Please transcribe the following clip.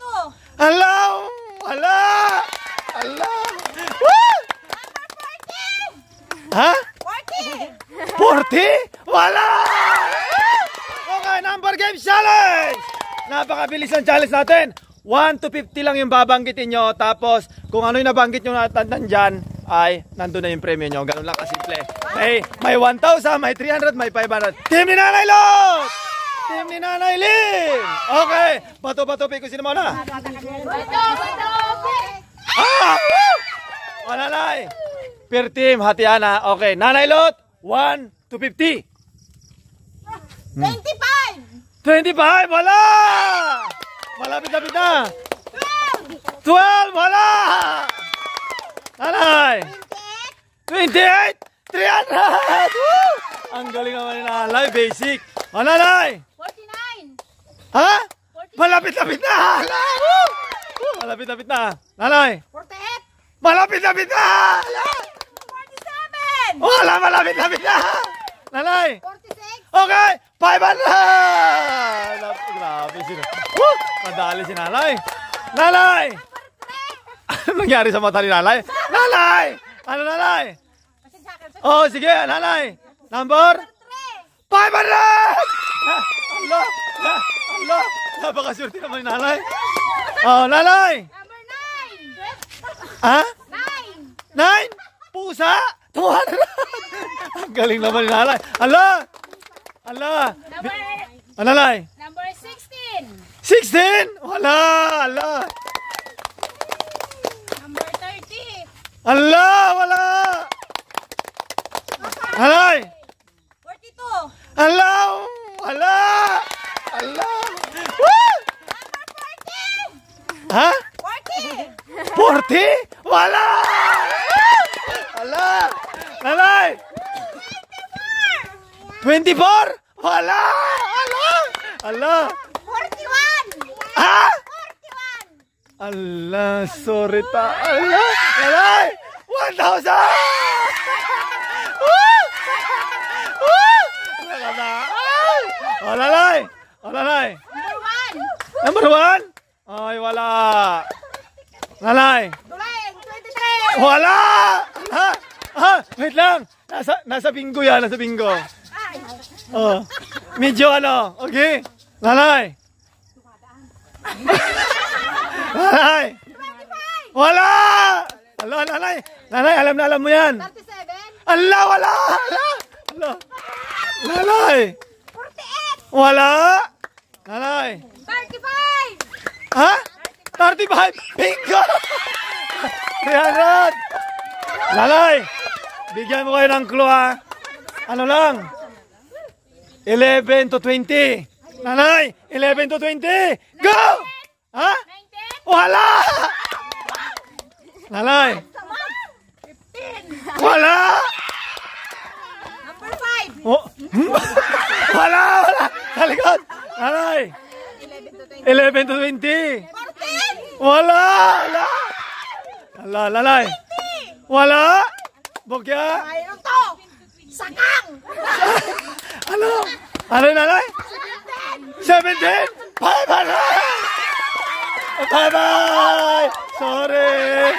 42. Hello! Hala! Hala! Woo! Ha? 40. 40? Wala! Okay, number game challenge! Napakabilis ang challenge natin. 1 to 50 lang yung babanggitin nyo. Tapos, kung ano yung nabanggit nyo natandan dyan, ay nandun na yung premyo nyo. Ganun lang kasimple. May 1,000, may 300, may 500. Team ni Nanay Lot! Team ni Nanay Lynn! Okay, bato-bato pick ko sino muna? Ah! Woo! O, Nanay! Per team, hatian na. Okay, Nanay Lot, 1 to 50. 25. 25, wala! Malapit-lapit na. 12, wala! Nanay! 28, 300! Woo! Ang galing naman ni Nanay, basic. O, Nanay! 49. Ha? Malapit-lapit na! Hala! Woo! Malapit-lapit na. Nanay! 48. Malapit-lapit na! Hala! 47. Wala, malapit-lapit na! Nanay! 46. Okay! 500! Grabe sila. Woo! Madali si Nanay. Nanay! Ano nangyari sa mata ni Nanay? Nanay! Ano, Nanay? Oh, sige, Nanay. Number? 500! Allah! Allah! Napakaswerte naman ni Nanay. Oh, Nanay! Number 9. Ha? 9. 9? Pusa? 200! Ang galing naman ni Nanay. Allah! Allah! Nanay? Number 16. 16? Wala! Allah! Number 30. Allah! Wala! Nanay! 42. Allah! Wala! Allah! Woo! Number 40. Ha? 40. 40? Wala! Allah! Nanay! 24? Wala! Allah! Allah! 41. Ha? 41. Allah! Sorry ta! Allah! Nanay! 1,000! Woo! Woo! Ay! Oh, Nanay! Oh, Nanay! Number 1. Number 1? Ay, wala! Nanay! Duling. 23. Wala! Ha? Ha? Wait lang! Nasa bingo yan, nasa bingo. Ay. Oh. Medyo ano, okay? Nanay! Nanay! 25. Wala! Ala, Nanay! Nanay, alam mo yan! 37. Ala, wala! Ala! Ala! Nanay! 48. Wala! Nanay! 35. Ha? 35! Bingo! 300! Nanay! Bigyan mo kayo ng clue ha. Ano lang? 11 to 20. Nanay! 11 to 20! Go! Ha? 19. Wala! Nanay! 15. Wala! Number 5. Oh. Wala! Wala! Sa likod! Nanay! 11 to 11 20. to 20! 14. Wala! Wala! Wala, Nanay! Wala! Bogya! Mayroon to. Sakang. Ano? Ano, Nanay? 17! 500! Bye-bye! Sorry!